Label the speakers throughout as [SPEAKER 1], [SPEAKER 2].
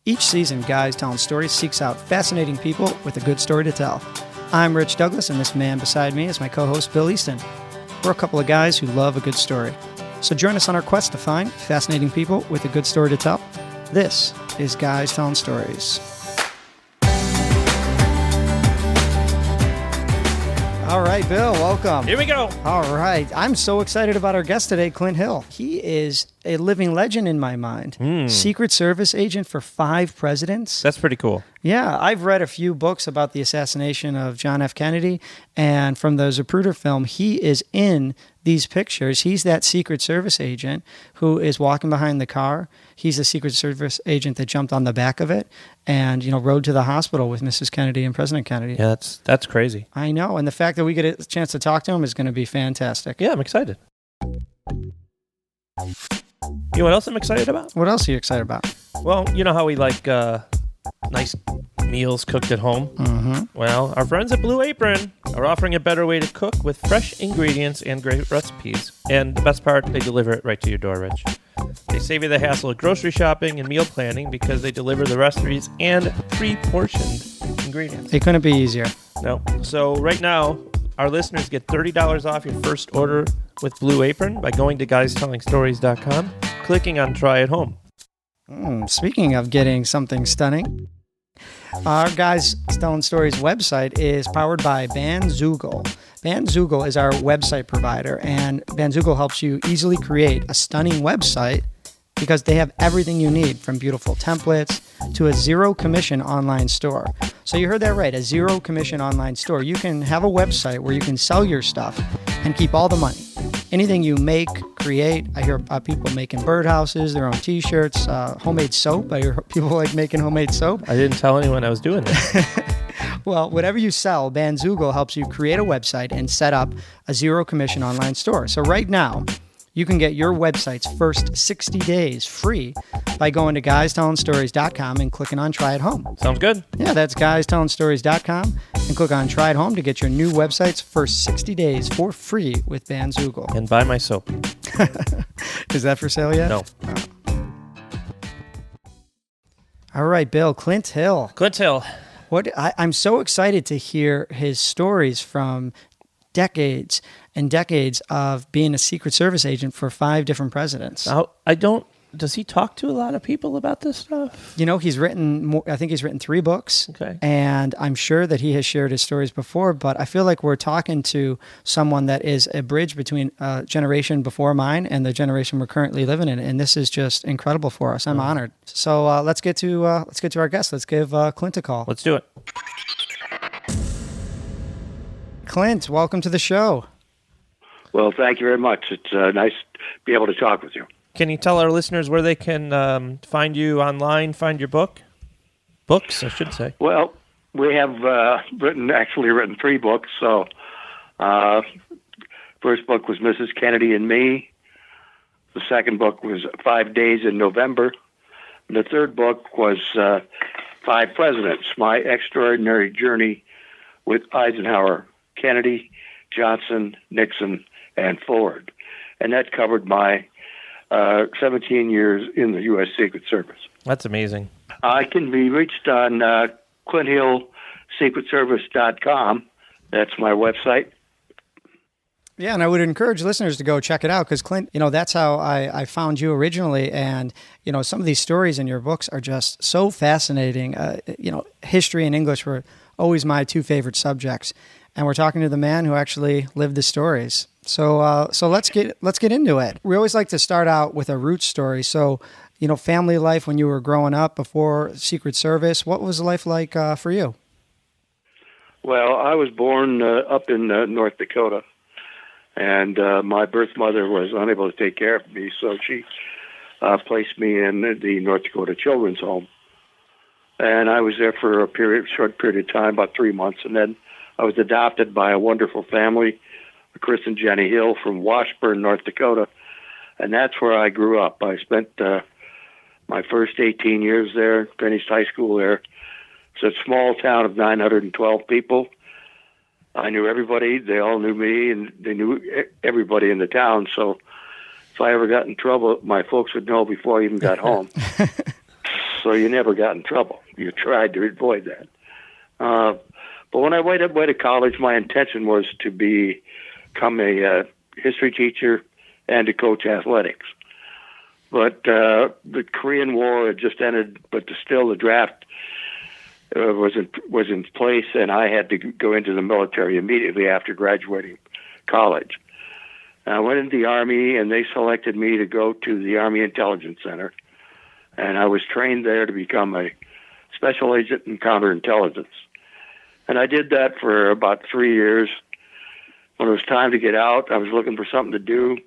[SPEAKER 1] Each season, Guys Telling Stories seeks out fascinating people with a good story to tell. I'm Rich Douglas, and this man beside me is my co-host, Bill Easton. We're a couple of guys who love a good story. So join us on our quest to find fascinating people with a good story to tell. This is Guys Telling Stories. All right, Bill, welcome.
[SPEAKER 2] Here we go.
[SPEAKER 1] All right. I'm so excited about our guest today, Clint Hill. He is a living legend in my mind. Secret Service agent for 5 presidents.
[SPEAKER 2] That's pretty cool.
[SPEAKER 1] Yeah, I've read a few books about the assassination of John F. Kennedy, and from the Zapruder film, he is in these pictures. He's that Secret Service agent who is walking behind the car. He's the Secret Service agent that jumped on the back of it and, rode to the hospital with Mrs. Kennedy and President Kennedy.
[SPEAKER 2] Yeah, that's crazy.
[SPEAKER 1] I know, and the fact that we get a chance to talk to him is going to be fantastic.
[SPEAKER 2] Yeah, I'm excited. You know what else I'm excited about?
[SPEAKER 1] What else are you excited about?
[SPEAKER 2] Well, you know how we like nice meals cooked at home? Mm-hmm. Well, our friends at Blue Apron are offering a better way to cook with fresh ingredients and great recipes. And the best part, they deliver it right to your door, Rich. They save you the hassle of grocery shopping and meal planning because they deliver the recipes and pre-portioned ingredients.
[SPEAKER 1] It couldn't be easier.
[SPEAKER 2] No. So right now, our listeners get $30 off your first order with Blue Apron by going to GuysTellingStories.com, clicking on Try at Home.
[SPEAKER 1] Speaking of getting something stunning, our Guys Telling Stories website is powered by Bandzoogle. Bandzoogle is our website provider, and Bandzoogle helps you easily create a stunning website because they have everything you need, from beautiful templates to a zero-commission online store. So you heard that right, a zero-commission online store. You can have a website where you can sell your stuff and keep all the money. Anything you make, create. I hear about people making birdhouses, their own T-shirts, homemade soap. I hear people like making homemade soap.
[SPEAKER 2] I didn't tell anyone I was doing that.
[SPEAKER 1] Well, whatever you sell, Bandzoogle helps you create a website and set up a zero-commission online store. So right now, you can get your website's first 60 days free by going to GuysTellingStories.com and clicking on Try at Home.
[SPEAKER 2] Sounds good.
[SPEAKER 1] Yeah, that's GuysTellingStories.com and click on Try at Home to get your new website's first 60 days for free with Bandzoogle.
[SPEAKER 2] And buy my soap.
[SPEAKER 1] Is that for sale yet?
[SPEAKER 2] No.
[SPEAKER 1] Oh. All right, Bill, Clint Hill.
[SPEAKER 2] Clint Hill.
[SPEAKER 1] I'm so excited to hear his stories from decades and decades of being a Secret Service agent for 5 different presidents.
[SPEAKER 2] Does he talk to a lot of people about this stuff?
[SPEAKER 1] He's written more, I think he's written 3 books.
[SPEAKER 2] Okay.
[SPEAKER 1] And I'm sure that he has shared his stories before, but I feel like we're talking to someone that is a bridge between a generation before mine and the generation we're currently living in. And this is just incredible for us. I'm honored. So let's get to our guest. Let's give Clint a call.
[SPEAKER 2] Let's do it.
[SPEAKER 1] Clint, welcome to the show.
[SPEAKER 3] Well, thank you very much. It's nice to be able to talk with you.
[SPEAKER 2] Can you tell our listeners where they can find you online, find your books, I should say?
[SPEAKER 3] Well, we have written 3 books. So, first book was Mrs. Kennedy and Me. The second book was 5 Days in November. And the third book was 5 Presidents, My Extraordinary Journey with Eisenhower, Kennedy, Johnson, Nixon, and Ford. And that covered my 17 years in the U.S. Secret Service.
[SPEAKER 2] That's amazing.
[SPEAKER 3] I can be reached on ClintHillSecretService.com. That's my website.
[SPEAKER 1] Yeah, and I would encourage listeners to go check it out because, Clint, that's how I found you originally. And, some of these stories in your books are just so fascinating. History and English were always my 2 favorite subjects. And we're talking to the man who actually lived the stories. So let's get into it. We always like to start out with a root story. So, family life when you were growing up before Secret Service, what was life like for you?
[SPEAKER 3] Well, I was born up in North Dakota, and my birth mother was unable to take care of me, so she placed me in the North Dakota Children's Home. And I was there for a short period of time, about 3 months, and then I was adopted by a wonderful family, Chris and Jenny Hill from Washburn, North Dakota, and that's where I grew up. I spent my first 18 years there, finished high school there. It's a small town of 912 people. I knew everybody. They all knew me, and they knew everybody in the town. So if I ever got in trouble, my folks would know before I even got home. so you never got in trouble. You tried to avoid that. But when I went away to college, my intention was to become a history teacher and to coach athletics. But the Korean War had just ended, but still the draft was in place, and I had to go into the military immediately after graduating college. I went into the Army, and they selected me to go to the Army Intelligence Center, and I was trained there to become a special agent in counterintelligence. And I did that for about 3 years. When it was time to get out, I was looking for something to do.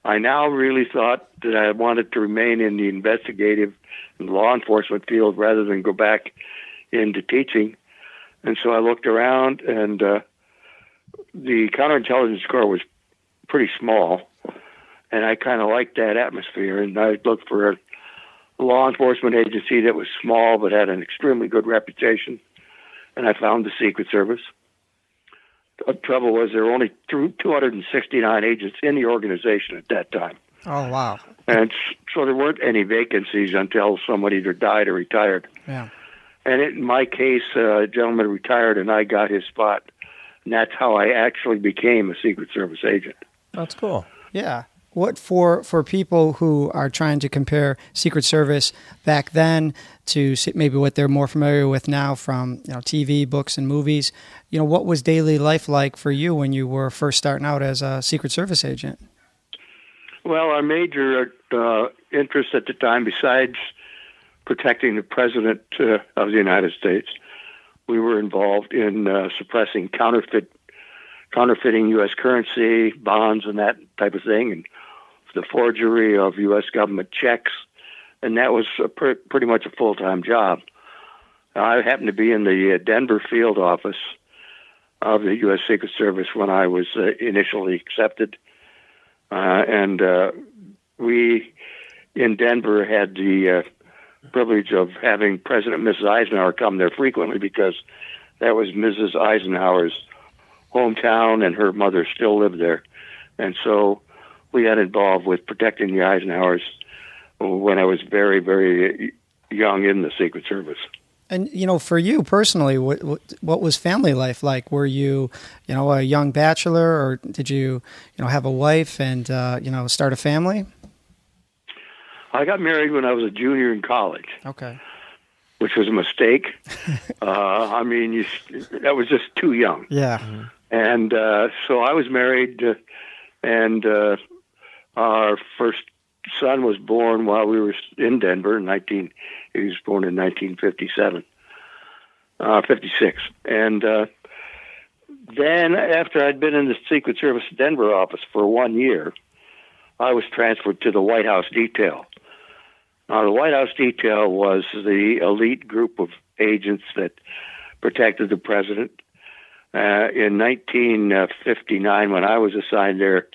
[SPEAKER 3] I now really thought that I wanted to remain in the investigative and law enforcement field rather than go back into teaching. And so I looked around, and the counterintelligence corps was pretty small, and I kind of liked that atmosphere. And I looked for a law enforcement agency that was small but had an extremely good reputation, and I found the Secret Service. The trouble was there were only 269 agents in the organization at that time.
[SPEAKER 1] Oh, wow.
[SPEAKER 3] And so there weren't any vacancies until somebody either died or retired.
[SPEAKER 1] Yeah.
[SPEAKER 3] And in my case, a gentleman retired, and I got his spot. And that's how I actually became a Secret Service agent.
[SPEAKER 2] That's cool.
[SPEAKER 1] Yeah. What for people who are trying to compare Secret Service back then to maybe what they're more familiar with now from TV, books, and movies, what was daily life like for you when you were first starting out as a Secret Service agent?
[SPEAKER 3] Well, our major interest at the time, besides protecting the President of the United States, we were involved in suppressing counterfeiting U.S. currency, bonds, and that type of thing, and the forgery of U.S. government checks, and that was pretty much a full-time job. I happened to be in the Denver field office of the U.S. Secret Service when I was initially accepted, and we in Denver had the privilege of having President and Mrs. Eisenhower come there frequently because that was Mrs. Eisenhower's hometown, and her mother still lived there, and so we got involved with protecting the Eisenhowers when I was very, very young in the Secret Service.
[SPEAKER 1] And, for you personally, what was family life like? Were you, a young bachelor, or did you, have a wife and, start a family?
[SPEAKER 3] I got married when I was a junior in college.
[SPEAKER 1] Okay.
[SPEAKER 3] Which was a mistake. That was just too young.
[SPEAKER 1] Yeah.
[SPEAKER 3] Mm-hmm. And so I was married, and our first son was born while we were in Denver. He was born in 1957, 56. And then after I'd been in the Secret Service Denver office for 1 year, I was transferred to the White House detail. Now, the White House detail was the elite group of agents that protected the president. In 1959, when I was assigned there,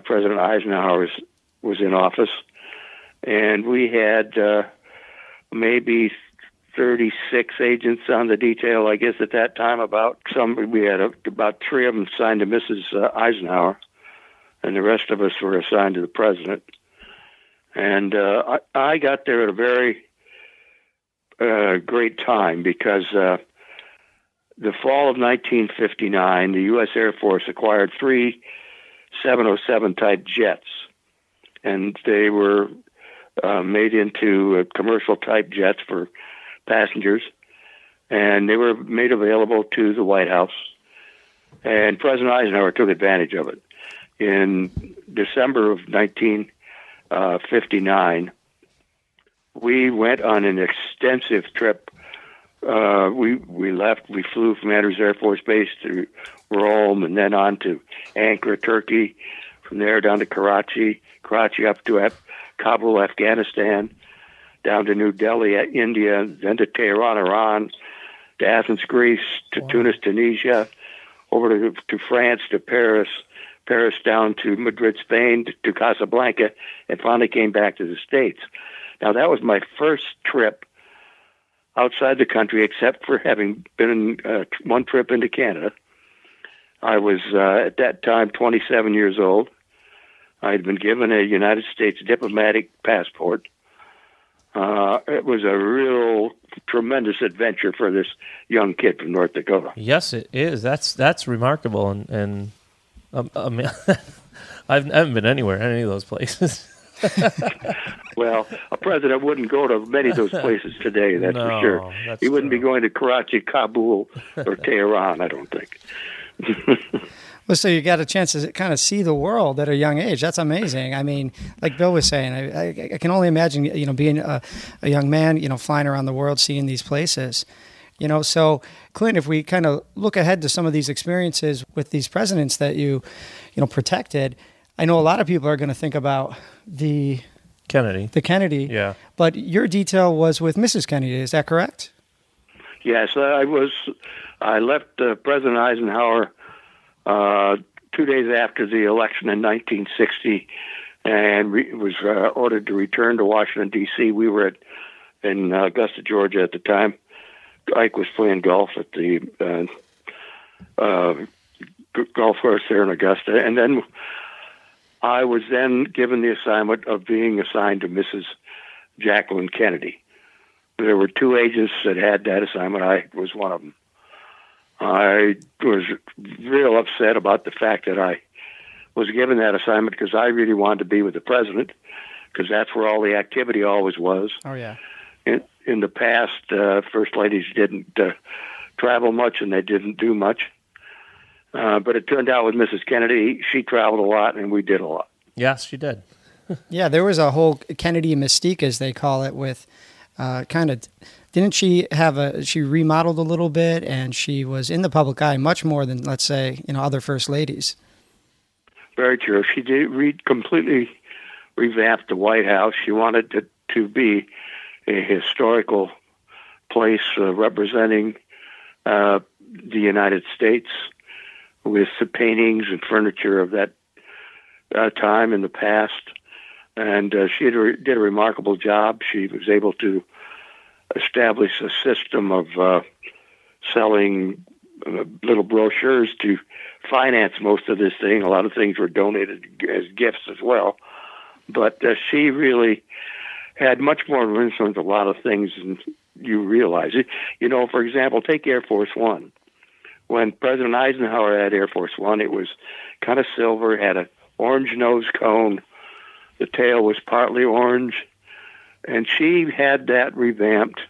[SPEAKER 3] President Eisenhower was in office, and we had maybe 36 agents on the detail, I guess, at that time. We had about 3 of them assigned to Mrs. Eisenhower, and the rest of us were assigned to the president. And I got there at a very great time because the fall of 1959, the U.S. Air Force acquired 3 707 type jets, and they were made into commercial type jets for passengers, and they were made available to the White House, and President Eisenhower took advantage of it. In December of 1959, we went on an extensive trip. We flew from Andrews Air Force Base to Rome, and then on to Ankara, Turkey, from there down to Karachi up to Kabul, Afghanistan, down to New Delhi, India, then to Tehran, Iran, to Athens, Greece, to Tunis, Tunisia, over to France, to Paris down to Madrid, Spain, to Casablanca, and finally came back to the States. Now, that was my first trip outside the country, except for having been in one trip into Canada. I was, at that time, 27 years old. I had been given a United States diplomatic passport. It was a real tremendous adventure for this young kid from North Dakota.
[SPEAKER 2] Yes, it is. That's remarkable, and I mean, I haven't been anywhere, any of those places.
[SPEAKER 3] Well, a president wouldn't go to many of those places today, that's for sure. He wouldn't be going to Karachi, Kabul, or Tehran, I don't think.
[SPEAKER 1] Well, so you got a chance to kind of see the world at a young age. That's amazing. I mean, like Bill was saying, I can only imagine, being a young man, flying around the world, seeing these places. So Clint, if we kind of look ahead to some of these experiences with these presidents that you protected, I know a lot of people are going to think about the Kennedy.
[SPEAKER 2] Yeah.
[SPEAKER 1] But your detail was with Mrs. Kennedy. Is that correct?
[SPEAKER 3] Yes, I left President Eisenhower 2 days after the election in 1960, and was ordered to return to Washington, D.C. We were in Augusta, Georgia at the time. Ike was playing golf at the golf course there in Augusta, and then I was then given the assignment of being assigned to Mrs. Jacqueline Kennedy. There were two agents that had that assignment. I was one of them. I was real upset about the fact that I was given that assignment because I really wanted to be with the president, because that's where all the activity always was.
[SPEAKER 1] Oh, yeah.
[SPEAKER 3] In the past, first ladies didn't travel much, and they didn't do much. But it turned out with Mrs. Kennedy, she traveled a lot, and we did a lot.
[SPEAKER 2] Yes, she did.
[SPEAKER 1] Yeah, there was a whole Kennedy mystique, as they call it, with didn't she she remodeled a little bit, and she was in the public eye much more than, let's say, other first ladies.
[SPEAKER 3] Very true. She did completely revamp the White House. She wanted it to be a historical place representing the United States, with the paintings and furniture of that time in the past. And she did a remarkable job. She was able to establish a system of selling little brochures to finance most of this thing. A lot of things were donated as gifts as well. But she really had much more influence on a lot of things than you realize. For example, take Air Force One. When President Eisenhower had Air Force One, it was kind of silver, had an orange nose cone. The tail was partly orange. And she had that revamped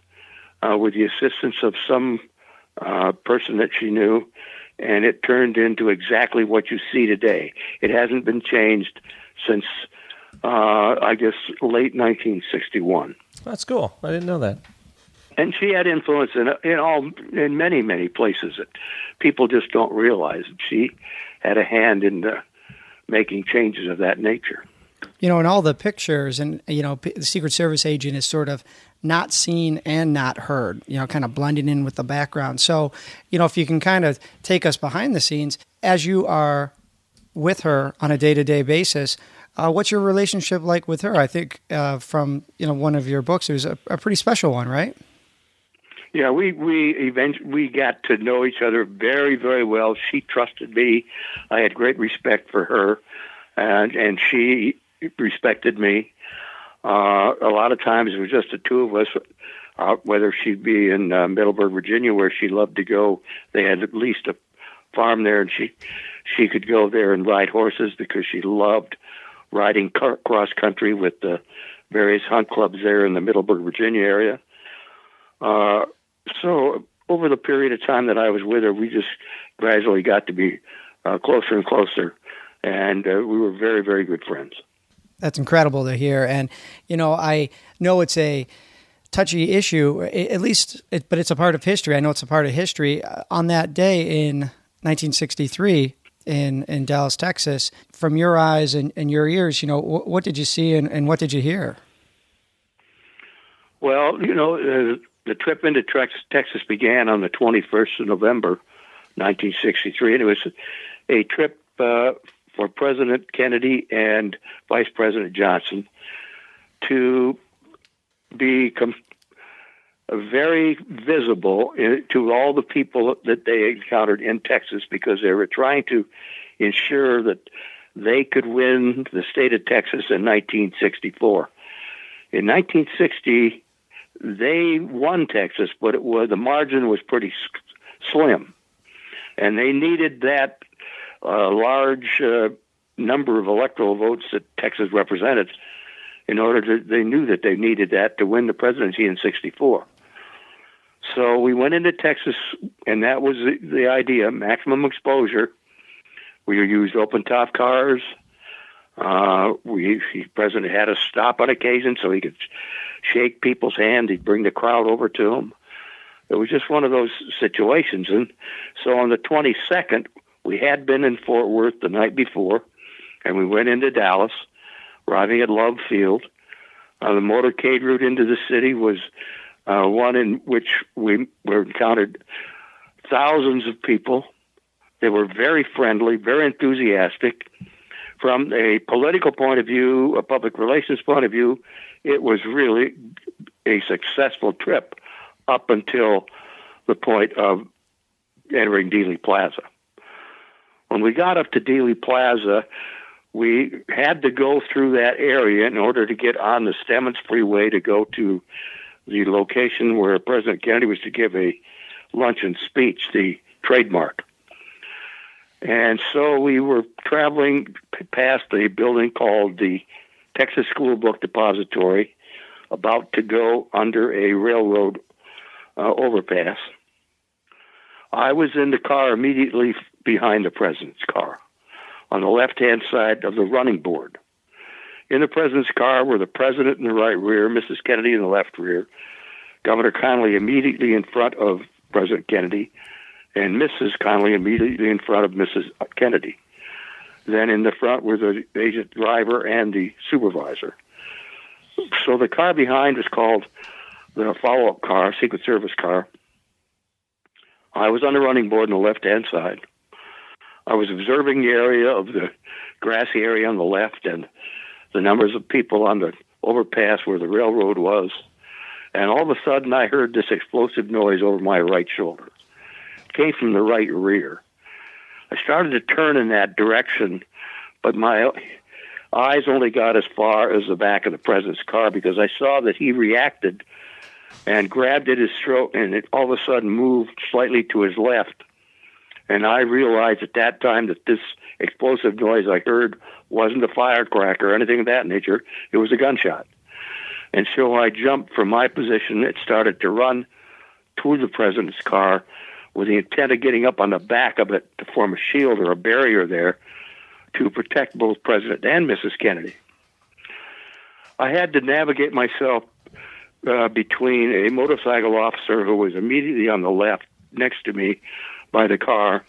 [SPEAKER 3] with the assistance of some person that she knew, and it turned into exactly what you see today. It hasn't been changed since, I guess, late 1961.
[SPEAKER 2] That's cool. I didn't know that.
[SPEAKER 3] And she had influence in many, many places that people just don't realize. She had a hand in making changes of that nature.
[SPEAKER 1] In all the pictures, and the Secret Service agent is sort of not seen and not heard, kind of blending in with the background. So, if you can kind of take us behind the scenes as you are with her on a day-to-day basis, what's your relationship like with her? I think from one of your books, it was a pretty special one, right?
[SPEAKER 3] Yeah, we got to know each other very, very well. She trusted me. I had great respect for her, and she respected me. A lot of times it was just the two of us, whether she'd be in Middleburg, Virginia, where she loved to go. They had at least a farm there, and she could go there and ride horses because she loved riding cross country with the various hunt clubs there in the Middleburg, Virginia area. So over the period of time that I was with her, we just gradually got to be closer and closer, and we were very, very good friends.
[SPEAKER 1] That's incredible to hear. And, I know it's a touchy issue, but it's a part of history. I know it's a part of history. On that day in 1963 in Dallas, Texas, from your eyes and your ears, what did you see and what did you hear?
[SPEAKER 3] Well, the trip into Texas began on the 21st of November, 1963, and it was a trip for President Kennedy and Vice President Johnson to become very visible to all the people that they encountered in Texas, because they were trying to ensure that they could win the state of Texas in 1964. In 1960, they won Texas, but the margin was pretty slim, and they needed that large number of electoral votes that Texas represented in order to. They knew that they needed that to win the presidency in '64. So we went into Texas, and that was the idea: maximum exposure. We used open-top cars. The president had us stop on occasion so he could shake people's hands. He'd bring the crowd over to him. It was just one of those situations. And so on the 22nd, we had been in Fort Worth the night before, and we went into Dallas, arriving at Love Field. The motorcade route into the city was one in which we encountered thousands of people. They were very friendly, very enthusiastic. From a political point of view, a public relations point of view, it was really a successful trip up until the point of entering Dealey Plaza. When we got up to Dealey Plaza, we had to go through that area in order to get on the Stemmons Freeway to go to the location where President Kennedy was to give a luncheon speech, the trademark. And so we were traveling past a building called the Texas School Book Depository, about to go under a railroad overpass. I was in the car immediately behind the president's car, on the left-hand side of the running board. In the president's car were the president in the right rear, Mrs. Kennedy in the left rear, Governor Connally immediately in front of President Kennedy, and Mrs. Connally immediately in front of Mrs. Kennedy. Then in the front were the agent driver and the supervisor. So the car behind was called the follow-up car, Secret Service car. I was on the running board on the left-hand side. I was observing the area of the grassy area on the left and the numbers of people on the overpass where the railroad was. And all of a sudden I heard this explosive noise over my right shoulder. Came from the right rear. I started to turn in that direction, but my eyes only got as far as the back of the president's car because I saw that he reacted and grabbed at his throat, and it all of a sudden moved slightly to his left. And I realized at that time that this explosive noise I heard wasn't a firecracker or anything of that nature. It was a gunshot. And so I jumped from my position and started to run toward the president's car with the intent of getting up on the back of it to form a shield or a barrier there to protect both President and Mrs. Kennedy. I had to navigate myself between a motorcycle officer who was immediately on the left next to me by the car,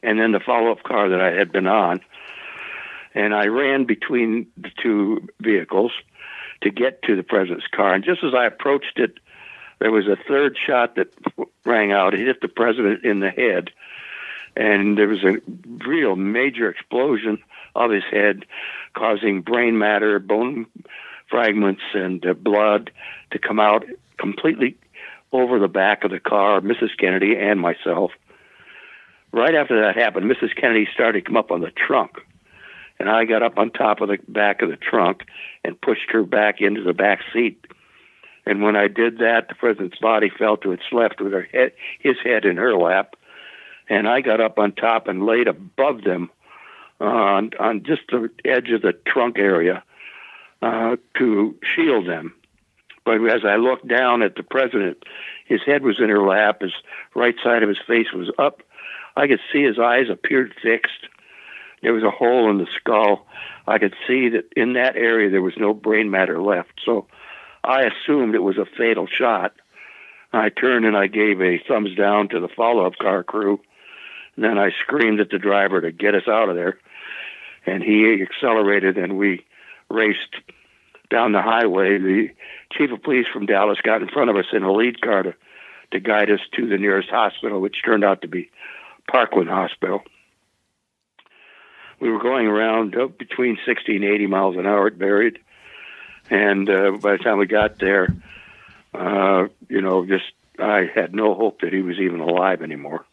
[SPEAKER 3] and then the follow-up car that I had been on. And I ran between the two vehicles to get to the president's car. And just as I approached it, there was a third shot that rang out. It hit the president in the head, and there was a real major explosion of his head, causing brain matter, bone fragments, and blood to come out completely over the back of the car, Mrs. Kennedy and myself. Right after that happened, Mrs. Kennedy started to come up on the trunk, and I got up on top of the back of the trunk and pushed her back into the back seat. And when I did that, the president's body fell to its left with his head in her lap. And I got up on top and laid above them on just the edge of the trunk area to shield them. But as I looked down at the president, his head was in her lap. His right side of his face was up. I could see his eyes appeared fixed. There was a hole in the skull. I could see that in that area there was no brain matter left. So I assumed it was a fatal shot. I turned and I gave a thumbs down to the follow-up car crew. And then I screamed at the driver to get us out of there. And he accelerated and we raced down the highway. The chief of police from Dallas got in front of us in a lead car to guide us to the nearest hospital, which turned out to be Parkland Hospital. We were going around between 60 and 80 miles an hour, it varied. And by the time we got there, I had no hope that he was even alive anymore.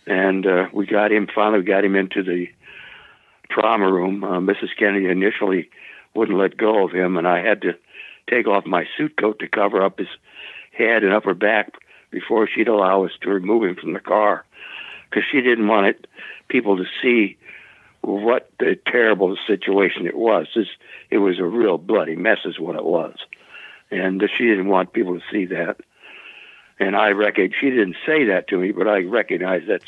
[SPEAKER 3] And we got him into the trauma room. Mrs. Kennedy initially wouldn't let go of him, and I had to take off my suit coat to cover up his head and upper back before she'd allow us to remove him from the car, because she didn't want people to see what a terrible situation it was. It was a real bloody mess is what it was. And she didn't want people to see that. And I reckon she didn't say that to me, but I recognized that's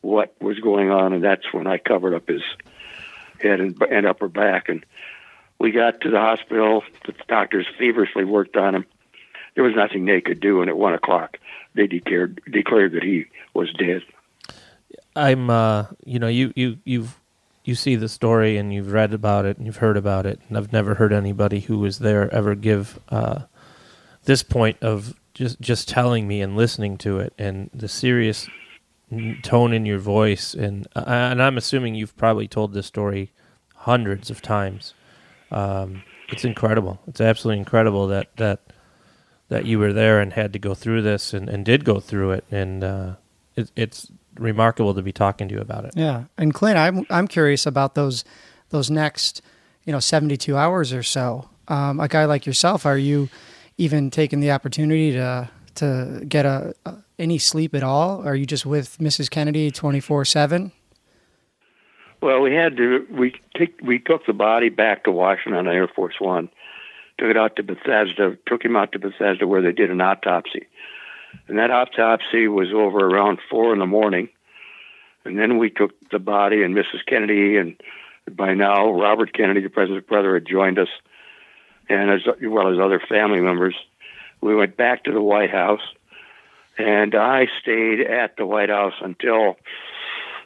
[SPEAKER 3] what was going on, and that's when I covered up his head and upper back. And we got to the hospital. The doctors feverishly worked on him. There was nothing they could do, and at 1 o'clock, they declared that he was dead.
[SPEAKER 2] I'm, you see the story and you've read about it and you've heard about it, and I've never heard anybody who was there ever give this point of just telling me and listening to it and the serious tone in your voice, and I'm assuming you've probably told this story hundreds of times. It's incredible. It's absolutely incredible that you were there and had to go through this and did go through it, and it's remarkable to be talking to you about it.
[SPEAKER 1] Yeah, and Clint, I'm curious about those next 72 hours or so. A guy like yourself, are you even taking the opportunity to get any sleep at all? Are you just with Mrs. Kennedy 24/7?
[SPEAKER 3] Well, we had to. We took the body back to Washington on Air Force One, took him out to Bethesda where they did an autopsy. And that autopsy was over around 4 a.m. And then we took the body, and Mrs. Kennedy, and by now Robert Kennedy, the president's brother, had joined us, and as well as other family members. We went back to the White House, and I stayed at the White House until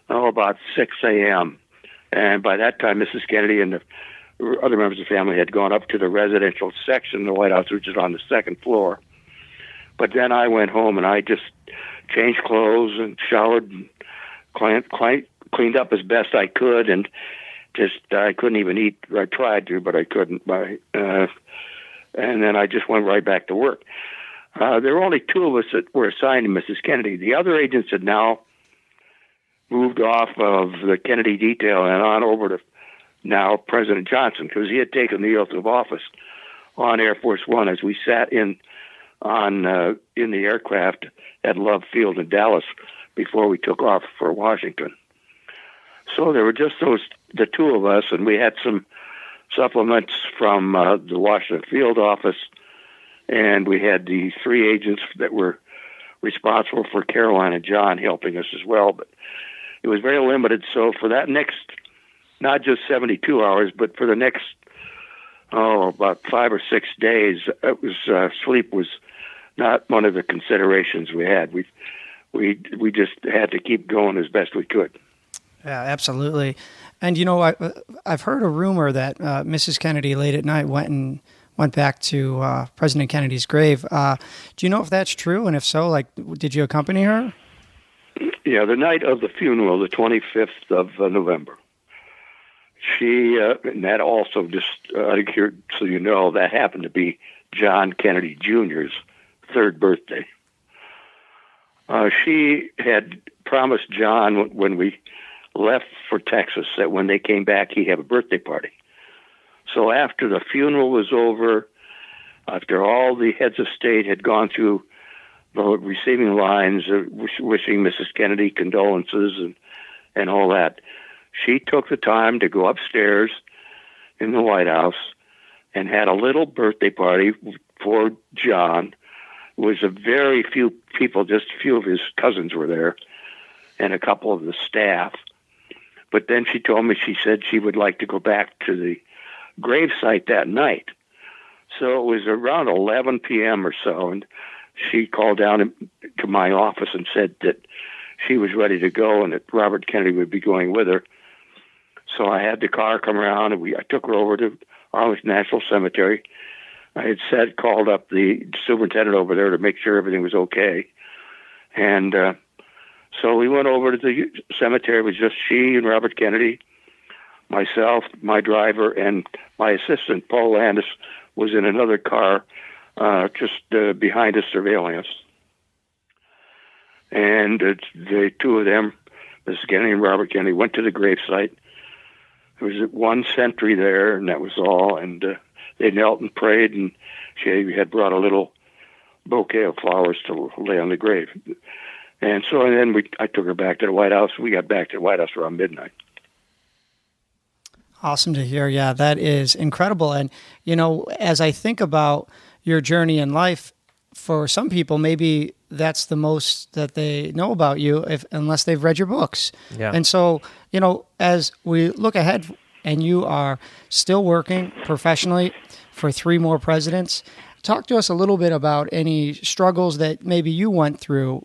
[SPEAKER 3] about 6 a.m. And by that time, Mrs. Kennedy and the other members of the family had gone up to the residential section of the White House, which is on the second floor. But then I went home and I just changed clothes and showered and cleaned up as best I could, and I couldn't even eat. I tried to, but I couldn't. And then I just went right back to work. There were only 2 of us that were assigned to Mrs. Kennedy. The other agents had now moved off of the Kennedy detail and on over to now President Johnson, because he had taken the oath of office on Air Force One as we sat in the aircraft at Love Field in Dallas before we took off for Washington. So there were just the 2 of us, and we had some supplements from the Washington field office, and we had the 3 agents that were responsible for Caroline and John helping us as well. But it was very limited. So for that next, not just 72 hours, but for the next about 5 or 6 days, it was sleep was not one of the considerations we had. We just had to keep going as best we could.
[SPEAKER 1] Yeah, absolutely. And I've heard a rumor that Mrs. Kennedy late at night went back to President Kennedy's grave. Do you know if that's true? And if so, did you accompany her?
[SPEAKER 3] Yeah, the night of the funeral, the 25th of November. And that also just, so you know, that happened to be John Kennedy Jr.'s 3rd birthday. She had promised John when we left for Texas that when they came back, he'd have a birthday party. So after the funeral was over, after all the heads of state had gone through the receiving lines, wishing Mrs. Kennedy condolences and all that, she took the time to go upstairs in the White House and had a little birthday party for John. It was a very few people, just a few of his cousins were there and a couple of the staff. But then she told me, she said she would like to go back to the gravesite that night. So it was around 11 p.m. or so, and she called down to my office and said that she was ready to go and that Robert Kennedy would be going with her. So I had the car come around, and I took her over to Arlington National Cemetery. I had called up the superintendent over there to make sure everything was okay. And so we went over to the cemetery. It was just she and Robert Kennedy, myself, my driver, and my assistant, Paul Landis, was in another car just behind us, surveillance. And the 2 of them, Mrs. Kennedy and Robert Kennedy, went to the gravesite. There was one sentry there, and that was all. And they knelt and prayed, and she had brought a little bouquet of flowers to lay on the grave. And then I took her back to the White House. We got back to the White House around midnight.
[SPEAKER 1] Awesome to hear. Yeah, that is incredible. And, as I think about your journey in life, for some people, maybe that's the most that they know about you, unless they've read your books.
[SPEAKER 2] Yeah.
[SPEAKER 1] And so, as we look ahead, and you are still working professionally for 3 more presidents, talk to us a little bit about any struggles that maybe you went through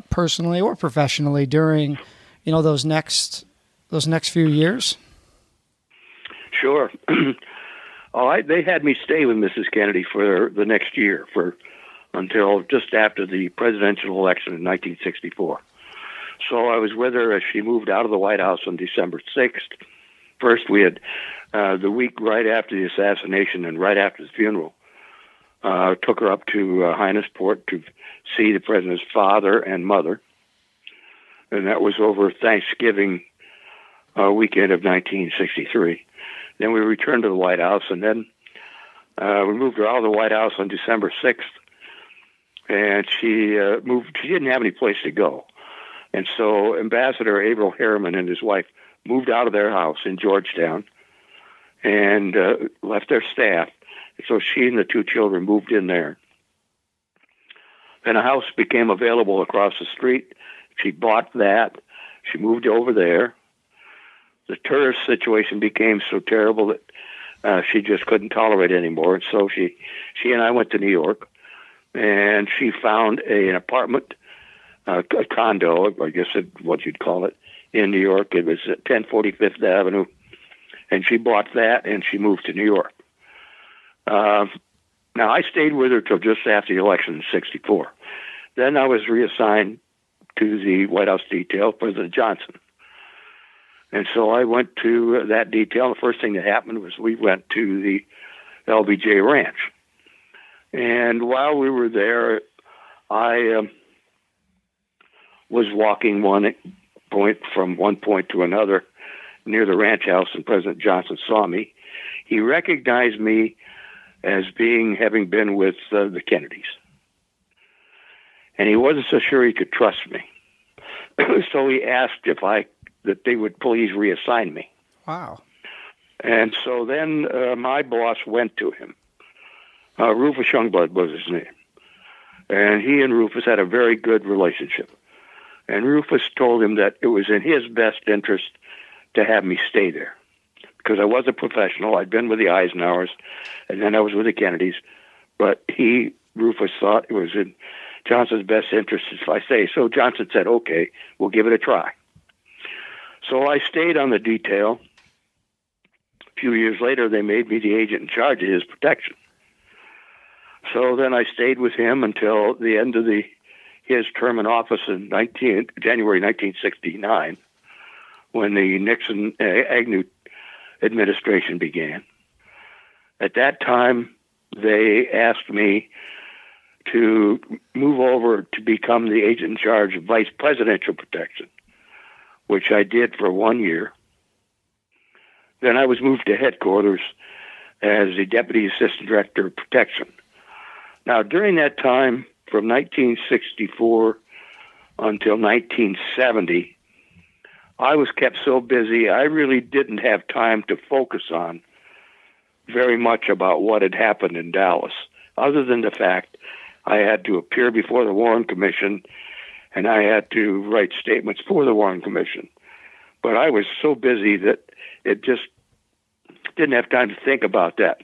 [SPEAKER 1] personally or professionally during, those next few years.
[SPEAKER 3] Sure. They had me stay with Mrs. Kennedy for the next year, until just after the presidential election in 1964. So I was with her as she moved out of the White House on December 6th. First, we had the week right after the assassination and right after the funeral, took her up to Hyannisport to see the president's father and mother. And that was over Thanksgiving weekend of 1963. Then we returned to the White House, and then we moved her out of the White House on December 6th. And she moved. She didn't have any place to go. And so Ambassador Averell Harriman and his wife moved out of their house in Georgetown and left their staff. And so she and the 2 children moved in there. Then a house became available across the street. She bought that. She moved over there. The tourist situation became so terrible that she just couldn't tolerate it anymore. And so she and I went to New York, and she found an apartment, a condo, I guess what you'd call it, in New York. It was at 1040 Fifth Avenue, and she bought that, and she moved to New York. Now, I stayed with her till just after the election in 64. Then I was reassigned to the White House detail, President Johnson. And so I went to that detail. The first thing that happened was we went to the LBJ Ranch. And while we were there, I was walking from one point to another near the ranch house, and President Johnson saw me. He recognized me as having been with the Kennedys. And he wasn't so sure he could trust me. So he asked that they would please reassign me.
[SPEAKER 1] Wow.
[SPEAKER 3] And so then my boss went to him. Rufus Youngblood was his name. And he and Rufus had a very good relationship. And Rufus told him that it was in his best interest to have me stay there. Because I was a professional. I'd been with the Eisenhowers, and then I was with the Kennedys. But Rufus thought it was in Johnson's best interest if I stay. So Johnson said, okay, we'll give it a try. So I stayed on the detail. A few years later, they made me the agent in charge of his protection. So then I stayed with him until the end of his term in office in January 1969, when the Nixon-Agnew administration began. At that time, they asked me to move over to become the agent in charge of vice presidential protection, which I did for 1 year. Then I was moved to headquarters as the deputy assistant director of protection. Now, during that time, from 1964 until 1970, I was kept so busy, I really didn't have time to focus on very much about what had happened in Dallas, other than the fact I had to appear before the Warren Commission and I had to write statements for the Warren Commission. But I was so busy that it just didn't have time to think about that.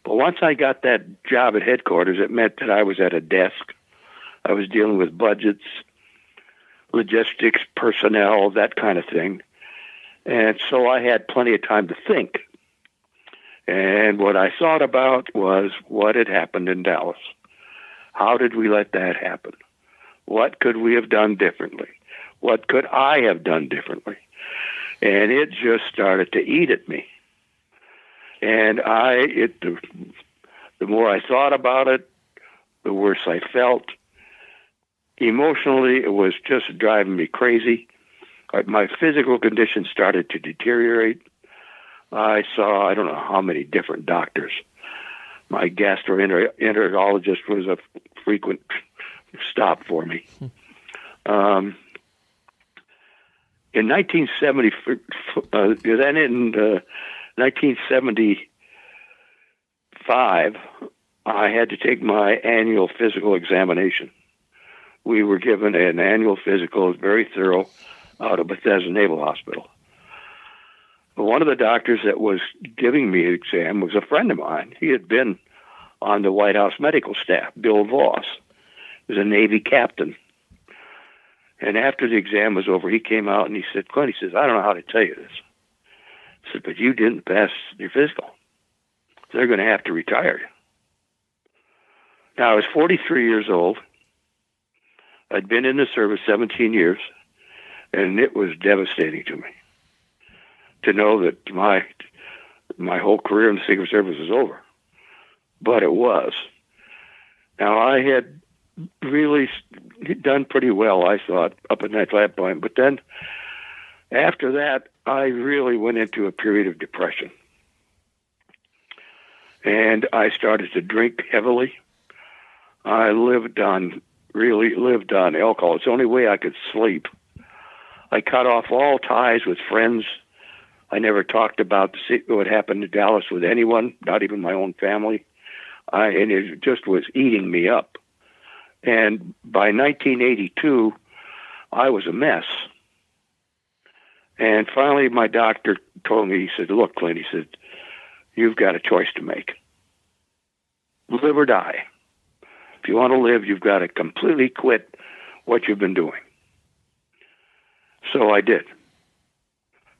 [SPEAKER 3] But once I got that job at headquarters, it meant that I was at a desk. I was dealing with budgets, logistics, personnel, that kind of thing. And so I had plenty of time to think. And what I thought about was what had happened in Dallas. How did we let that happen? What could we have done differently? What could I have done differently? And it just started to eat at me. And the more I thought about it, the worse I felt. Emotionally, it was just driving me crazy. My physical condition started to deteriorate. I saw, I don't know how many different doctors. My gastroenterologist was a frequent stop for me. In 1975, I had to take my annual physical examination. We were given an annual physical, very thorough, out of Bethesda Naval Hospital. One of the doctors that was giving me an exam was a friend of mine. He had been on the White House medical staff, Bill Voss. He was a Navy captain. And after the exam was over, he came out and he said, Clint, he says, I don't know how to tell you this. I said, but you didn't pass your physical. They're going to have to retire you. Now, I was 43 years old. I'd been in the service 17 years, and it was devastating to me to know that my whole career in the Secret Service was over. But it was. Now, I had really done pretty well, I thought, up until that point. But then, after that, I really went into a period of depression. And I started to drink heavily. I really lived on alcohol. It's the only way I could sleep. I cut off all ties with friends. I never talked about what happened to Dallas with anyone, not even my own family. And it just was eating me up. And by 1982, I was a mess. And finally, my doctor told me, he said, look, Clint, he said, you've got a choice to make. Live or die. If you want to live, you've got to completely quit what you've been doing. So I did.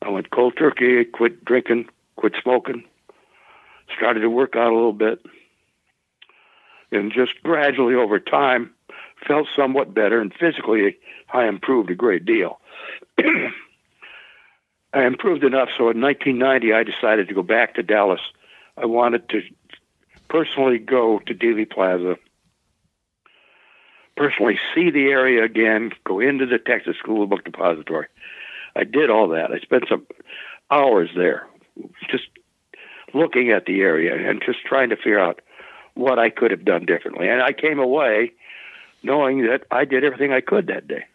[SPEAKER 3] I went cold turkey, quit drinking, quit smoking, started to work out a little bit, and just gradually over time felt somewhat better, and physically I improved a great deal. I improved enough, so in 1990 I decided to go back to Dallas. I wanted to personally go to Dealey Plaza, personally see the area again, go into the Texas School Book Depository. I did all that. I spent some hours there just looking at the area and just trying to figure out what I could have done differently. And I came away knowing that I did everything I could that day.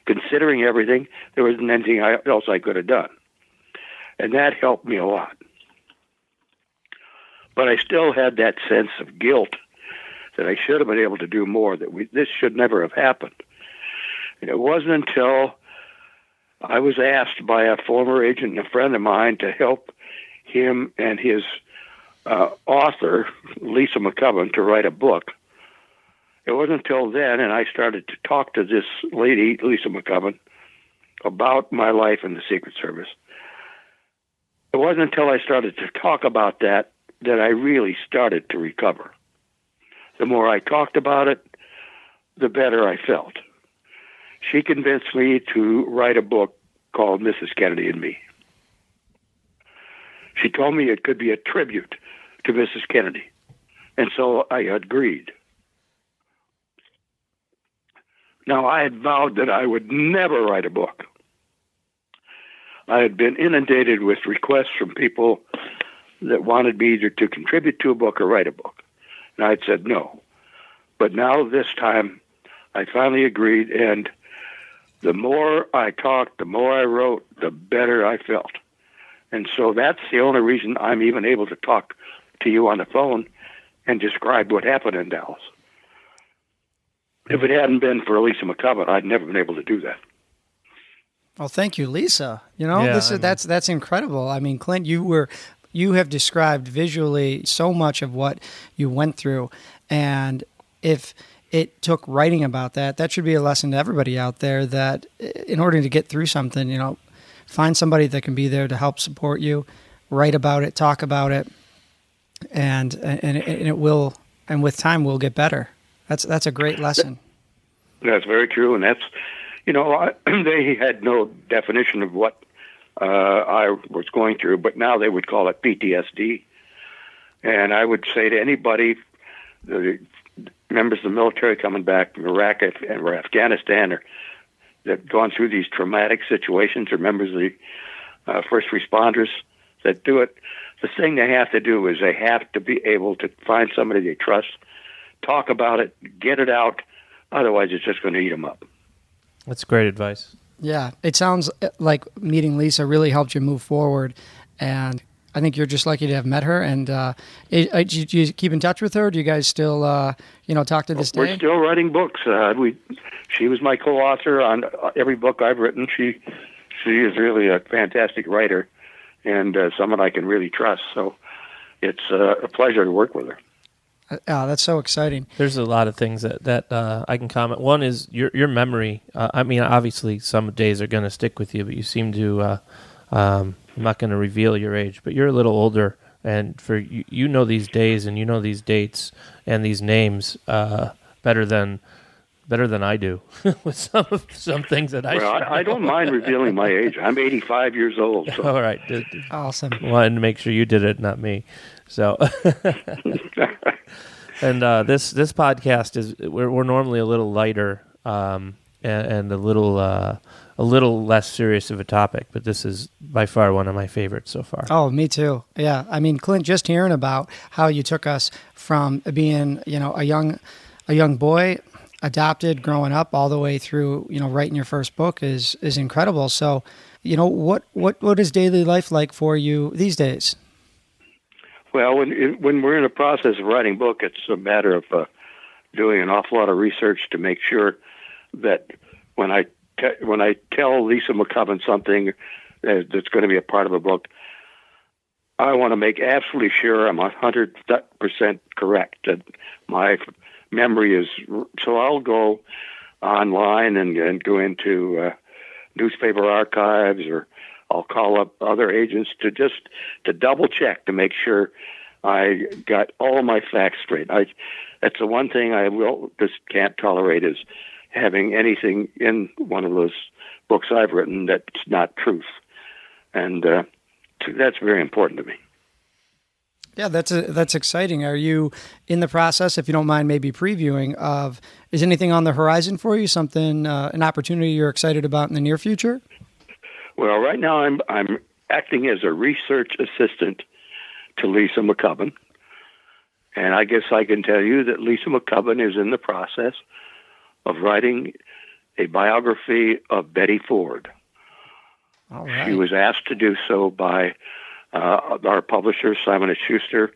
[SPEAKER 3] Considering everything, there wasn't anything else I could have done. And that helped me a lot. But I still had that sense of guilt that I should have been able to do more, that this should never have happened. And it wasn't until I was asked by a former agent and a friend of mine to help him and his author, Lisa McCubbin, to write a book. It wasn't until then, and I started to talk to this lady, Lisa McCubbin, about my life in the Secret Service. It wasn't until I started to talk about that I really started to recover. The more I talked about it, the better I felt. She convinced me to write a book called Mrs. Kennedy and Me. She told me it could be a tribute to Mrs. Kennedy, and so I agreed. Now, I had vowed that I would never write a book. I had been inundated with requests from people that wanted me either to contribute to a book or write a book. And I had said no. But now, this time, I finally agreed, and the more I talked, the more I wrote, the better I felt. And so that's the only reason I'm even able to talk to you on the phone and describe what happened in Dallas. If it hadn't been for Lisa McCubbin, I'd never been able to do that.
[SPEAKER 1] Well, thank you, Lisa. You know, that's incredible. I mean, Clint, you have described visually so much of what you went through, and if it took writing about that, that should be a lesson to everybody out there that in order to get through something, you know, find somebody that can be there to help support you, write about it, talk about it, and it will, and with time will get better. That's a great lesson.
[SPEAKER 3] That's very true, and that's, you know, they had no definition of what I was going through, but now they would call it PTSD. And I would say to anybody, the members of the military coming back from Iraq or Afghanistan, or that gone through these traumatic situations, or members of the first responders, that do it, the thing they have to do is they have to be able to find somebody they trust, talk about it, get it out. Otherwise, it's just going to eat them up.
[SPEAKER 2] That's great advice.
[SPEAKER 1] Yeah, it sounds like meeting Lisa really helped you move forward, and I think you're just lucky to have met her. And do you keep in touch with her? Do you guys still, talk to this day?
[SPEAKER 3] We're still writing books. She was my co-author on every book I've written. She is really a fantastic writer, and someone I can really trust. So it's a pleasure to work with her.
[SPEAKER 1] Oh, that's so exciting.
[SPEAKER 2] There's a lot of things that I can comment. One is your memory. I mean, obviously, some days are going to stick with you, but you seem to. I'm not going to reveal your age, but you're a little older, and for you know these days and you know these dates and these names better than I do with some things that I.
[SPEAKER 3] Well, I don't mind revealing my age. I'm 85 years old. So.
[SPEAKER 2] All right,
[SPEAKER 1] awesome.
[SPEAKER 2] Wanted to make sure you did it, not me. So. And this podcast is we're normally a little lighter and a little less serious of a topic, but this is by far one of my favorites so far.
[SPEAKER 1] Oh, me too. Yeah, I mean, Clint, just hearing about how you took us from being a young boy, adopted, growing up, all the way through writing your first book is incredible. So, what is daily life like for you these days?
[SPEAKER 3] Well, when we're in the process of writing a book, it's a matter of doing an awful lot of research to make sure that when I tell Lisa McCubbin something that's going to be a part of a book, I want to make absolutely sure I'm 100% correct, that my memory is. So I'll go online and go into newspaper archives, or I'll call up other agents to double check to make sure I got all my facts straight. That's the one thing I just can't tolerate, is having anything in one of those books I've written that's not truth. And that's very important to me.
[SPEAKER 1] Yeah, that's exciting. Are you in the process, if you don't mind maybe previewing, is anything on the horizon for you, something, an opportunity you're excited about in the near future?
[SPEAKER 3] Well, right now I'm acting as a research assistant to Lisa McCubbin, and I guess I can tell you that Lisa McCubbin is in the process of writing a biography of Betty Ford.
[SPEAKER 1] All right.
[SPEAKER 3] She was asked to do so by our publisher, Simon & Schuster,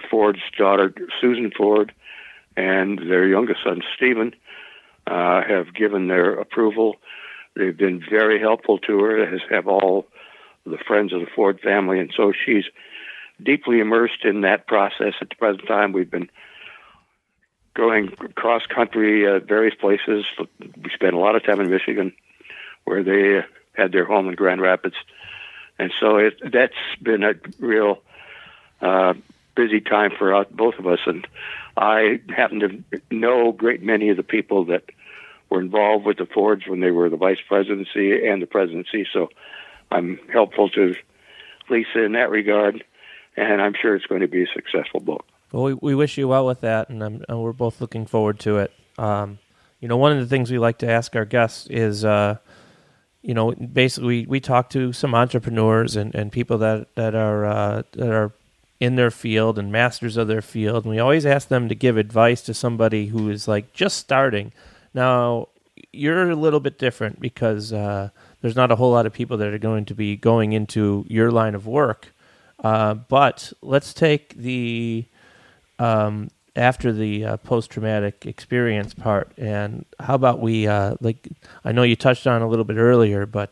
[SPEAKER 3] Ford's daughter, Susan Ford, and their youngest son, Stephen, have given their approval. They've been very helpful to her, as have all the friends of the Ford family, and so she's deeply immersed in that process at the present time. We've been going cross-country at various places. We spent a lot of time in Michigan, where they had their home in Grand Rapids. And so that's been a real busy time for both of us. And I happen to know a great many of the people that were involved with the Fords when they were the vice presidency and the presidency. So I'm helpful to Lisa in that regard, and I'm sure it's going to be a successful book.
[SPEAKER 2] Well, we wish you well with that, and we're both looking forward to it. One of the things we like to ask our guests is, basically we talk to some entrepreneurs and people that are in their field and masters of their field, and we always ask them to give advice to somebody who is like just starting. Now, you're a little bit different because there's not a whole lot of people that are going to be going into your line of work. But let's take the after the post-traumatic experience part, and how about we I know you touched on a little bit earlier, but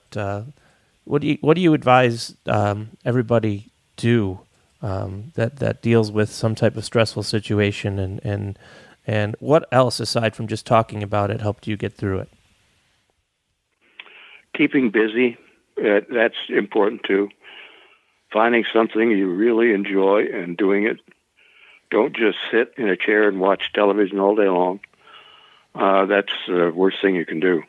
[SPEAKER 2] what do you advise everybody do that deals with some type of stressful situation, and what else aside from just talking about it helped you get through it?
[SPEAKER 3] Keeping busy, that's important too. Finding something you really enjoy and doing it. Don't just sit in a chair and watch television all day long. That's the worst thing you can do.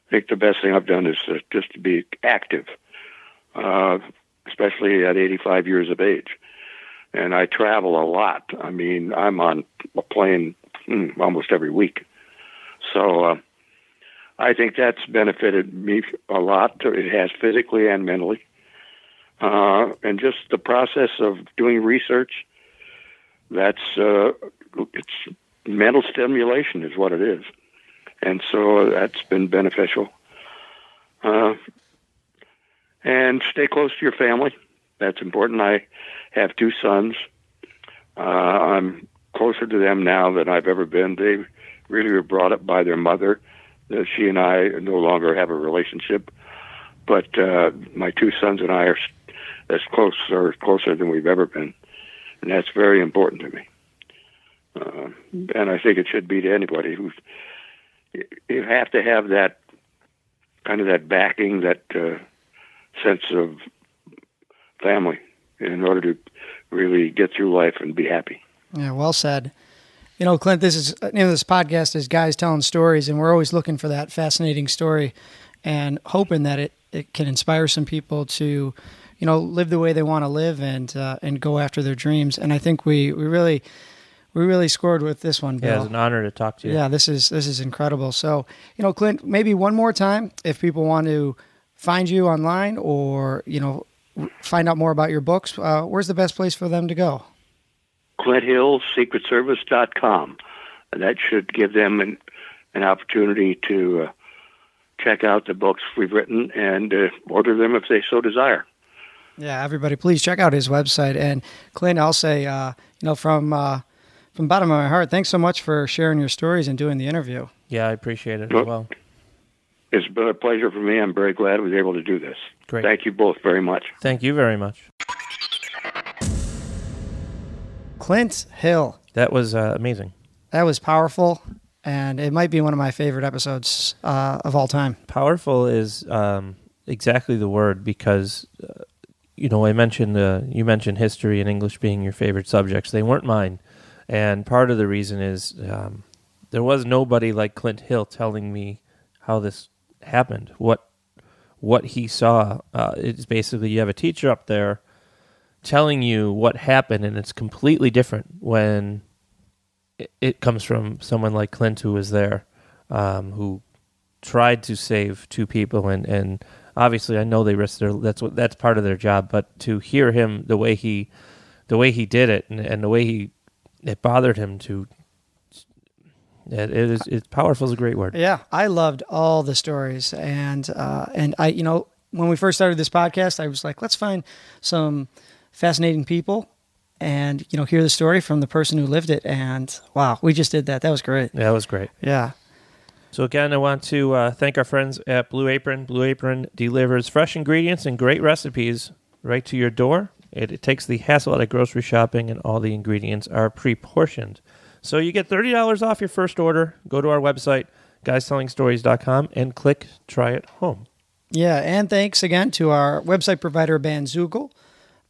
[SPEAKER 3] I think the best thing I've done is just to be active, especially at 85 years of age. And I travel a lot. I mean, I'm on a plane almost every week. So I think that's benefited me a lot. It has physically and mentally. And just the process of doing research, it's mental stimulation is what it is. And so that's been beneficial. And stay close to your family. That's important. I have 2 sons. I'm closer to them now than I've ever been. They really were brought up by their mother. She and I no longer have a relationship, but my 2 sons and I are as closer than we've ever been, and that's very important to me. And I think it should be to anybody who you have to have that kind of that backing, that sense of family in order to really get through life and be happy.
[SPEAKER 1] Yeah, well said. Clint, this podcast is Guys Telling Stories, and we're always looking for that fascinating story and hoping that it can inspire some people to, live the way they want to live and go after their dreams. And I think we really scored with this one, Bill.
[SPEAKER 2] Yeah, it's an honor to talk to you.
[SPEAKER 1] Yeah, this is incredible. So, Clint, maybe one more time, if people want to find you online or, find out more about your books, where's the best place for them to go?
[SPEAKER 3] ClintHillSecretService.com. And that should give them an opportunity to check out the books we've written and order them if they so desire.
[SPEAKER 1] Yeah, everybody, please check out his website. And Clint, I'll say, from the bottom of my heart, thanks so much for sharing your stories and doing the interview.
[SPEAKER 2] Yeah, I appreciate it as well.
[SPEAKER 3] It's been a pleasure for me. I'm very glad I was able to do this.
[SPEAKER 2] Great.
[SPEAKER 3] Thank you both very much.
[SPEAKER 2] Thank you very much.
[SPEAKER 1] Clint Hill.
[SPEAKER 2] That was amazing.
[SPEAKER 1] That was powerful, and it might be one of my favorite episodes of all time.
[SPEAKER 2] Powerful is exactly the word because, I mentioned you mentioned history and English being your favorite subjects. They weren't mine, and part of the reason is there was nobody like Clint Hill telling me how this happened, what he saw. It's basically you have a teacher up there telling you what happened, and it's completely different when it comes from someone like Clint, who was there, who tried to save 2 people, and obviously I know they risked that's part of their job, but to hear him the way he did it and the way it bothered him to. It's powerful is a great word.
[SPEAKER 1] Yeah, I loved all the stories, and I, when we first started this podcast, I was like, let's find some fascinating people, and hear the story from the person who lived it. And wow, we just did that. That was great.
[SPEAKER 2] Yeah, that was great.
[SPEAKER 1] Yeah.
[SPEAKER 2] So again, I want to thank our friends at Blue Apron. Blue Apron delivers fresh ingredients and great recipes right to your door. It takes the hassle out of grocery shopping, and all the ingredients are pre-portioned. So you get $30 off your first order. Go to our website, GuysTellingStories.com, and click Try It Home.
[SPEAKER 1] Yeah, and thanks again to our website provider, Bandzoogle.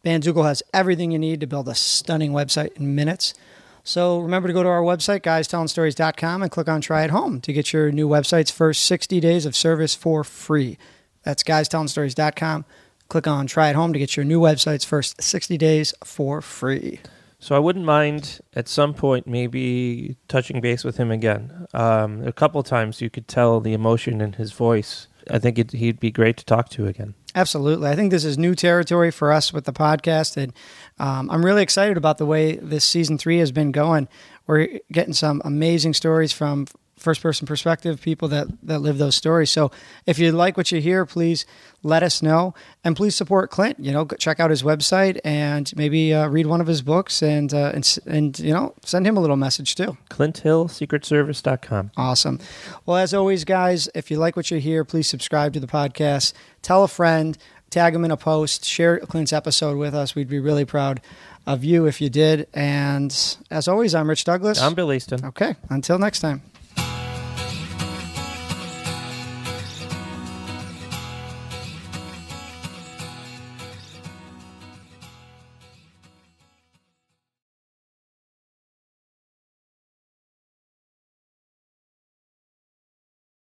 [SPEAKER 1] Bandzoogle has everything you need to build a stunning website in minutes. So remember to go to our website, GuysTellingStories.com, and click on Try It Home to get your new website's first 60 days of service for free. That's GuysTellingStories.com. Click on Try It Home to get your new website's first 60 days for free.
[SPEAKER 2] So I wouldn't mind at some point maybe touching base with him again. A couple times you could tell the emotion in his voice. I think he'd be great to talk to again.
[SPEAKER 1] Absolutely. I think this is new territory for us with the podcast, and I'm really excited about the way this season 3 has been going. We're getting some amazing stories from first-person perspective, people that live those stories. So if you like what you hear, please let us know, and please support Clint. Check out his website and maybe read one of his books, and send him a little message too.
[SPEAKER 2] ClintHillSecretService.com.
[SPEAKER 1] Awesome. Well, as always, guys, if you like what you hear, please subscribe to the podcast. Tell a friend, tag them in a post, share Clint's episode with us. We'd be really proud of you if you did. And as always, I'm Rich Douglas.
[SPEAKER 2] I'm Bill Easton.
[SPEAKER 1] Okay. Until next time.